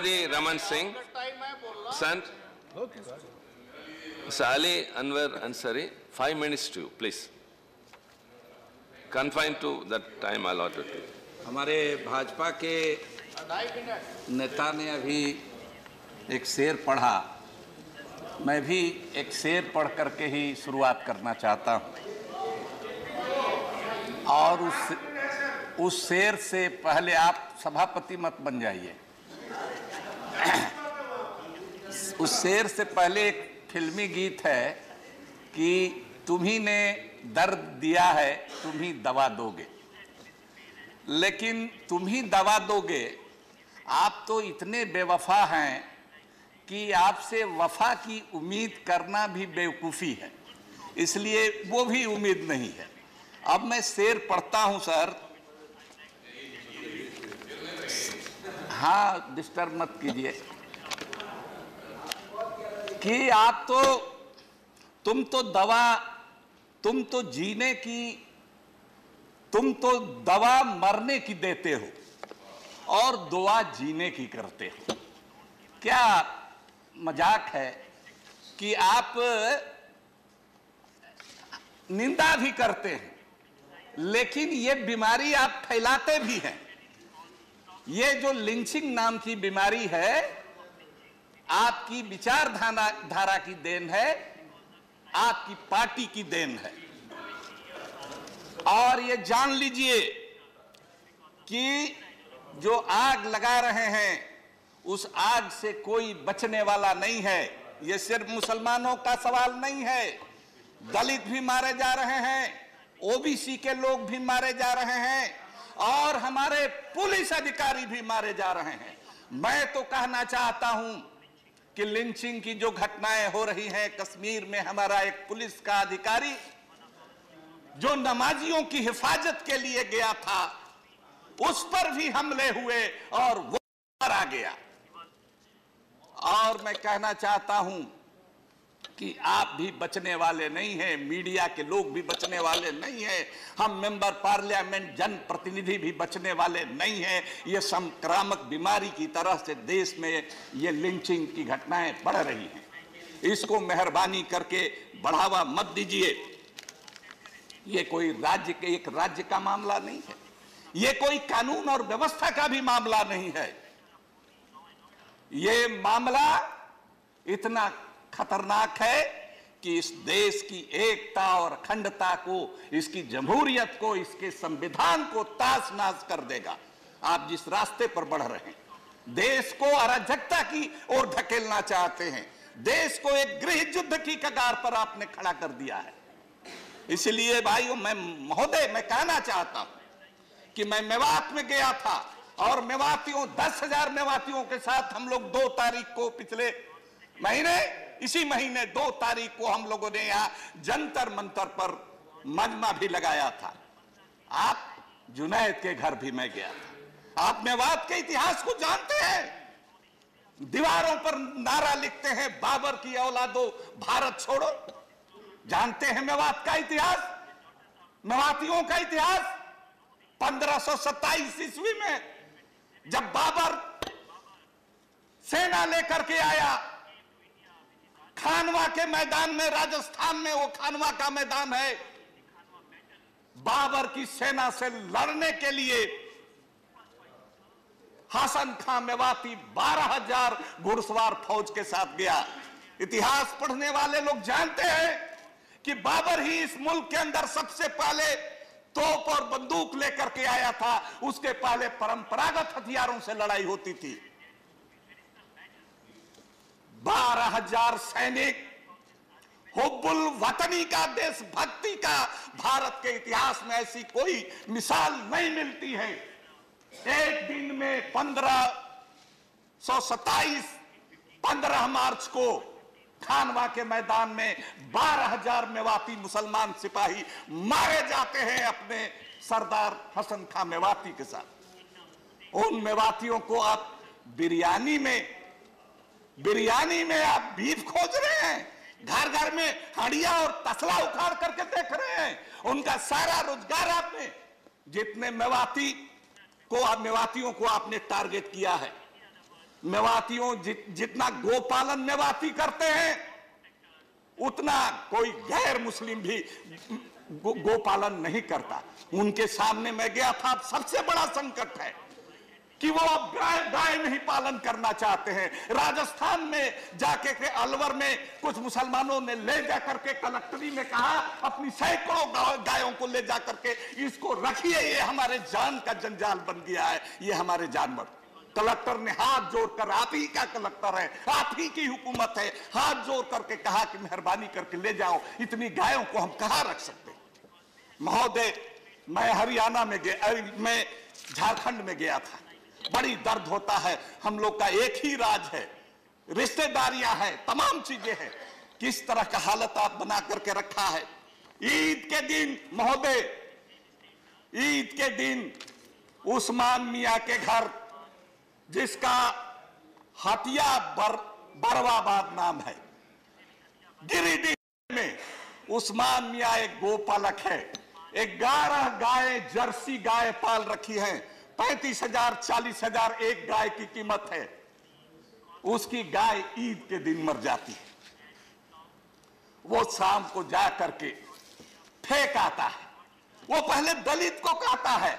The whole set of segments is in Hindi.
Muhammadi Raman Singh, son. Mr. Ali Anwar Ansari, 5 minutes to you, please. Confined to that time allotted to you. हमारे भाजपा के नेता ने अभी एक शेर पढ़ा, मैं भी एक शेर पढ़ करके ही शुरुआत करना चाहता हूँ। और उस शेर से पहले आप सभापति मत बन जाइए। उस शेर से पहले एक फिल्मी गीत है कि तुम्ही ने दर्द दिया है, तुम ही दवा दोगे। लेकिन तुम ही दवा दोगे, आप तो इतने बेवफा हैं कि आपसे वफा की उम्मीद करना भी बेवकूफ़ी है, इसलिए वो भी उम्मीद नहीं है। अब मैं शेर पढ़ता हूं सर। हाँ, डिस्टर्ब मत कीजिए। कि आप तो तुम तो जीने की, तुम तो दवा मरने की देते हो और दुआ जीने की करते हो। क्या मजाक है कि आप निंदा भी करते हैं, लेकिन ये बीमारी आप फैलाते भी हैं। ये जो लिंचिंग नाम की बीमारी है, आपकी विचारधारा की देन है, आपकी पार्टी की देन है। और ये जान लीजिए कि जो आग लगा रहे हैं, उस आग से कोई बचने वाला नहीं है। ये सिर्फ मुसलमानों का सवाल नहीं है, दलित भी मारे जा रहे हैं, ओबीसी के लोग भी मारे जा रहे हैं और हमारे पुलिस अधिकारी भी मारे जा रहे हैं। मैं तो कहना चाहता हूं कि लिंचिंग की जो घटनाएं हो रही हैं, कश्मीर में हमारा एक पुलिस का अधिकारी जो नमाजियों की हिफाजत के लिए गया था, उस पर भी हमले हुए और वो मारा गया। और मैं कहना चाहता हूं कि आप भी बचने वाले नहीं हैं, मीडिया के लोग भी बचने वाले नहीं हैं, हम मेंबर पार्लियामेंट जनप्रतिनिधि भी बचने वाले नहीं हैं। ये संक्रामक बीमारी की तरह से देश में ये लिंचिंग की घटनाएं बढ़ रही हैं। इसको मेहरबानी करके बढ़ावा मत दीजिए। ये कोई एक राज्य का मामला नहीं है, ये कोई कानून और व्यवस्था का भी मामला नहीं है। ये मामला इतना खतरनाक है कि इस देश की एकता और अखंडता को, इसकी जमहूरियत को, इसके संविधान को ताश नाश कर देगा। आप जिस रास्ते पर बढ़ रहे हैं, देश को अराजकता की ओर धकेलना चाहते हैं, देश को एक गृह युद्ध की कगार पर आपने खड़ा कर दिया है। इसलिए भाइयों, महोदय, मैं कहना चाहता हूं कि मैं मेवात में गया था और मेवातियों, 10,000 मेवातियों के साथ हम लोग 2 तारीख को, पिछले महीने, इसी महीने 2 तारीख को हम लोगों ने यहां जंतर मंतर पर मजमा भी लगाया था। आप जुनैद के घर भी मैं गया था। आप मेवात के इतिहास को जानते हैं, दीवारों पर नारा लिखते हैं, बाबर की औलादो भारत छोड़ो। जानते हैं मेवात का इतिहास, मेवातियों का इतिहास। 1527 ईस्वी में जब बाबर सेना लेकर के आया खानवा के मैदान में, राजस्थान में वो खानवा का मैदान है, बाबर की सेना से लड़ने के लिए हसन खां मेवाती 12,000 घुड़सवार फौज के साथ गया। इतिहास पढ़ने वाले लोग जानते हैं कि बाबर ही इस मुल्क के अंदर सबसे पहले तोप और बंदूक लेकर के आया था। उसके पहले परंपरागत हथियारों से लड़ाई होती थी। 12,000 सैनिक, हुब्बुल वतनी का, देशभक्ति का, भारत के इतिहास में ऐसी कोई मिसाल नहीं मिलती है। एक दिन में 15 मार्च को खानवा के मैदान में 12,000 मेवाती मुसलमान सिपाही मारे जाते हैं अपने सरदार हसन खां मेवाती के साथ। उन मेवातियों को आप बिरयानी में आप बीफ खोज रहे हैं, घर घर में हंडिया और तसला उखाड़ करके देख रहे हैं। उनका सारा रोजगार आपने, जितने मेवातियों को आपने टारगेट किया है, मेवातियों जितना गोपालन मेवाती करते हैं उतना कोई गैर मुस्लिम भी गोपालन नहीं करता। उनके सामने मैं गया था। सबसे बड़ा संकट है कि वो अब गाय नहीं पालन करना चाहते हैं। राजस्थान में जाके के अलवर में कुछ मुसलमानों ने ले जाकर के कलेक्टरी में कहा अपनी सैकड़ों गायों को ले जाकर के इसको रखिए, ये हमारे जान का जंजाल बन गया है, ये हमारे जानवर। कलेक्टर ने हाथ जोड़कर, आप ही का कलेक्टर है, आप ही की हुकूमत है, हाथ जोड़ करके कहा कि मेहरबानी करके ले जाओ, इतनी गायों को हम कहां रख सकते। महोदय, मैं हरियाणा में गया, मैं झारखंड में गया था। बड़ी दर्द होता है। हम लोग का एक ही राज है, रिश्तेदारियां हैं, तमाम चीजें हैं। किस तरह का हालत आप बना करके रखा है। ईद के दिन महोदय, ईद के दिन उस्मान मियां के घर, जिसका हटिया बरवाबाद नाम है, गिरिडीह में उस्मान मियां एक गोपालक है। 11 गाय, जर्सी गाय पाल रखी हैं। 35,000 40,000 एक गाय की कीमत है। उसकी गाय ईद के दिन मर जाती है। वो शाम को जा करके फेंक आता है। वो पहले दलित को कहता है,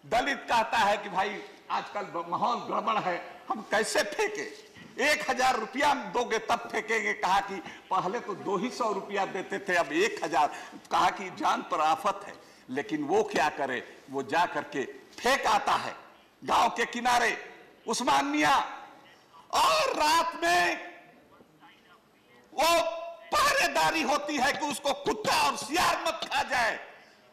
दलित कहता है कि भाई आजकल माहौल गड़बड़ है, हम कैसे फेंके, 1,000 रुपया दोगे तब फेंकेंगे। कहा कि पहले तो 200 रुपया देते थे, अब 1,000। कहा कि जान पर आफत है। लेकिन वो क्या करे, वो जा करके फेंक आता है गांव के किनारे उस्मान मियां। और रात में वो पहरेदारी होती है कि उसको कुत्ता और सियार मत खा जाए।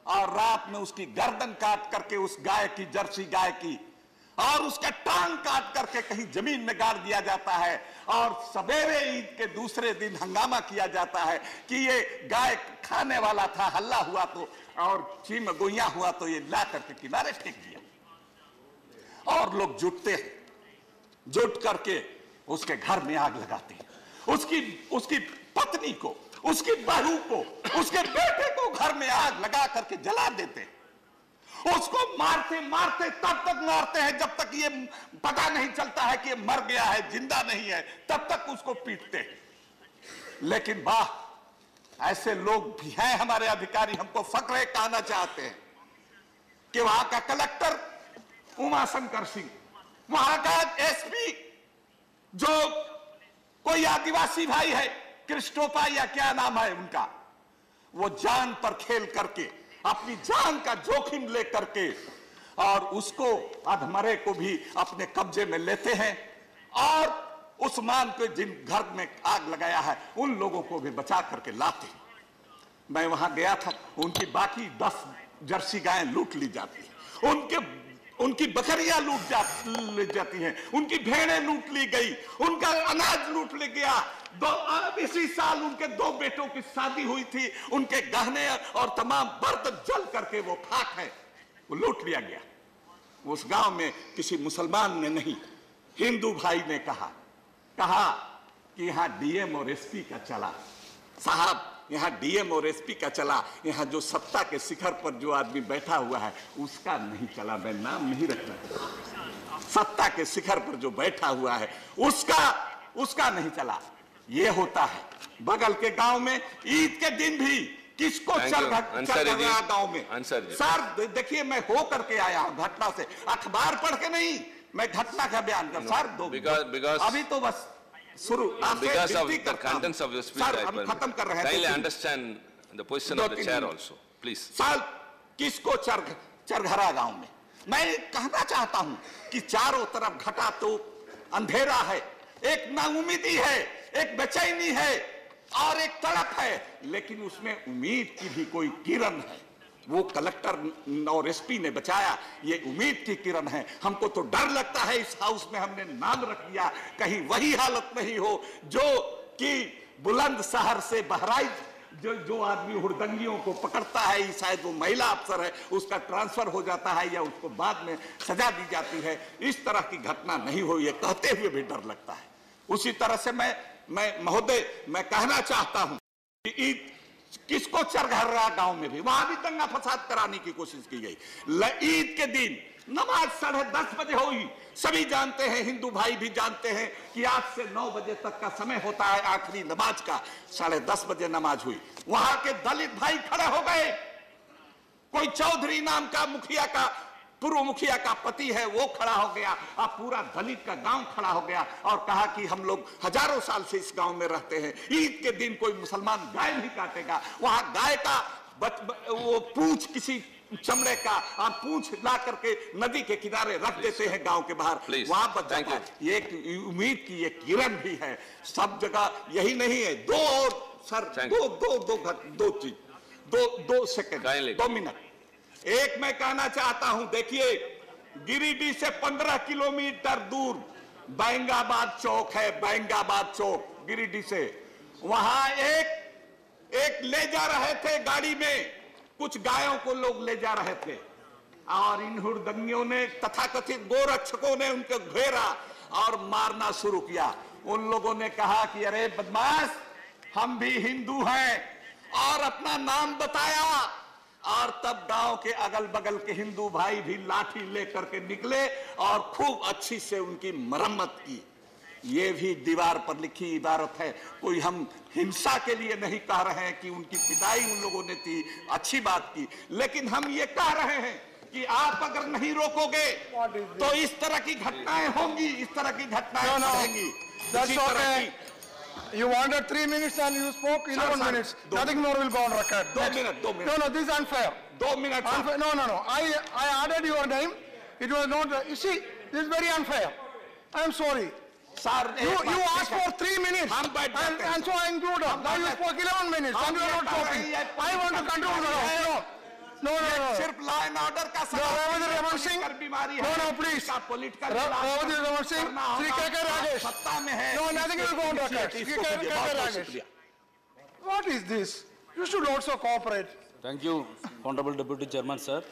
और रात में उसकी गर्दन काट करके उस गाय की, जर्सी गाय की, और उसका टांग काट करके कहीं जमीन में गाड़ दिया जाता है। और सवेरे ईद के दूसरे दिन हंगामा किया जाता है कि ये गाय खाने वाला था, हल्ला हुआ तो, और चीम गोइया हुआ तो ये ला करके किनारे फेंक दिया। और लोग जुटते हैं, जुट करके उसके घर में आग लगाते हैं। उसकी पत्नी को, उसकी बहू को, उसके बेटे को घर में आग लगा करके जला देते हैं। उसको मारते मारते तब तक मारते हैं जब तक ये पता नहीं चलता है कि ये मर गया है, जिंदा नहीं है, तब तक उसको पीटते हैं। लेकिन वाह, ऐसे लोग भी हैं हमारे अधिकारी। हमको फक्र कहना चाहते हैं कि वहां का कलेक्टर उमाशंकर सिंह, वहां का एसपी जो कोई आदिवासी भाई है, क्रिस्टोपा या क्या नाम है उनका, वो जान पर खेल करके, अपनी जान का जोखिम लेकर के, और उसको अधमरे को भी अपने कब्जे में लेते हैं। और उस्मान के जिन घर में आग लगाया है उन लोगों को भी बचा करके लाते हैं। मैं वहां गया था, उनकी बाकी 10 जर्सी गायें लूट ली जाती है, उनकी बकरियां ली जाती हैं, उनकी भेड़ें लूट ली गई, उनका अनाज लूट ले गया। इसी साल उनके 2 बेटों की शादी हुई थी, उनके गहने और तमाम बर्तन जल करके वो खाक है, वो लूट लिया गया। उस गांव में किसी मुसलमान ने नहीं, हिंदू भाई ने कहा कि यहां डीएम और एसपी का चला। साहब, यहां डीएम और एसपी का चला, यहां जो सत्ता के शिखर पर जो आदमी बैठा हुआ है उसका नहीं चला। मैं नाम नहीं रखना, सत्ता के शिखर पर जो बैठा हुआ है उसका नहीं चला। ये होता है बगल के गांव में ईद के दिन भी किसको चल रहा गांव में। सर देखिए, मैं हो करके आया हूं घटना से, अखबार पढ़ के नहीं, मैं घटना का बयान कर। सर दो अभी तो बस शुरू, because of the contents of your speech, sir हम खत्म कर रहे हैं। kindly understand the position of the chair also, please. Sir किसको चरघरा गांव में, मैं कहना चाहता हूं कि चारों तरफ घटा तो अंधेरा है, एक नाउमीदी है, एक बेचैनी है और एक तड़प है, लेकिन उसमें उम्मीद की भी कोई किरण है। वो कलेक्टर और एसपी ने बचाया, ये उम्मीद की किरण है। हमको तो डर लगता है इस हाउस में हमने नाम रख दिया, कहीं वही हालत नहीं हो जो कि बुलंदशहर से बहराइच जो आदमी हुड़दंगियों को पकड़ता है, शायद वो महिला अफसर है, उसका ट्रांसफर हो जाता है या उसको बाद में सजा दी जाती है। इस तरह की घटना नहीं हो, ये कहते हुए भी डर लगता है। उसी तरह से मैं महोदय मैं कहना चाहता हूं कि ईद किसको चरघरा गांव में भी वहां भी दंगा फसाद कराने की कोशिश की गई। ईद के दिन नमाज 10:30 बजे हुई। सभी जानते हैं, हिंदू भाई भी जानते हैं कि आज से 9 बजे तक का समय होता है आखिरी नमाज का। 10:30 बजे नमाज हुई, वहां के दलित भाई खड़े हो गए। कोई चौधरी नाम का मुखिया का, पूर्व मुखिया का पति है, वो खड़ा हो गया। अब पूरा दलित का गांव खड़ा हो गया और कहा कि हम लोग हजारों साल से इस गांव में रहते हैं, ईद के दिन कोई मुसलमान गाय नहीं काटेगा। वहां गाय का वो पूंछ, किसी चमड़े का आप पूंछ ला करके नदी के किनारे रख देते हैं गांव के बाहर, वहां बच जाता है। ये एक उम्मीद की ये किरण भी है। सब जगह यही नहीं है। दो और सर, दो चीज, दो सेकंड, 2 मिनट। एक मैं कहना चाहता हूं, देखिए गिरिडीह से 15 किलोमीटर दूर बैंगाबाद चौक है। बैंगाबाद चौक गिरिडीह से, वहां एक ले जा रहे थे गाड़ी में, कुछ गायों को लोग ले जा रहे थे और इन हुड़दंगियों ने, तथाकथित गोरक्षकों ने उनको घेरा और मारना शुरू किया। उन लोगों ने कहा कि अरे बदमाश, हम भी हिंदू हैं, और अपना नाम बताया। और तब गांव के अगल बगल के हिंदू भाई भी लाठी लेकर के निकले और खूब अच्छी से उनकी मरम्मत की। ये भी दीवार पर लिखी इबारत है। कोई हम हिंसा के लिए नहीं कह रहे हैं कि उनकी पिटाई उन लोगों ने की, अच्छी बात की, लेकिन हम ये कह रहे हैं कि आप अगर नहीं रोकोगे तो इस तरह की घटनाएं होंगी, इस तरह की घटनाएं बढ़ेंगी। You wanted 3 minutes and you spoke 11 minutes. Nothing more will go on record. 2 minutes. No, this is unfair. 2 minutes. Unfair. No. I added your name. It was not. You see, this is very unfair. I am sorry. Sir, you asked for 3 minutes. And so I included. Now you spoke 11 minutes and you are not talking. I want to control the house. No. सिर्फ लॉ एंड ऑर्डर का बीमारी है। No, please. Ravati Raman Singh, Sri K.K. Rajesh. सत्ता में है। No, nothing will go on record. Sri K.K. Rajesh. What is this? You should also cooperate. Thank you, Honorable Deputy Chairman, sir.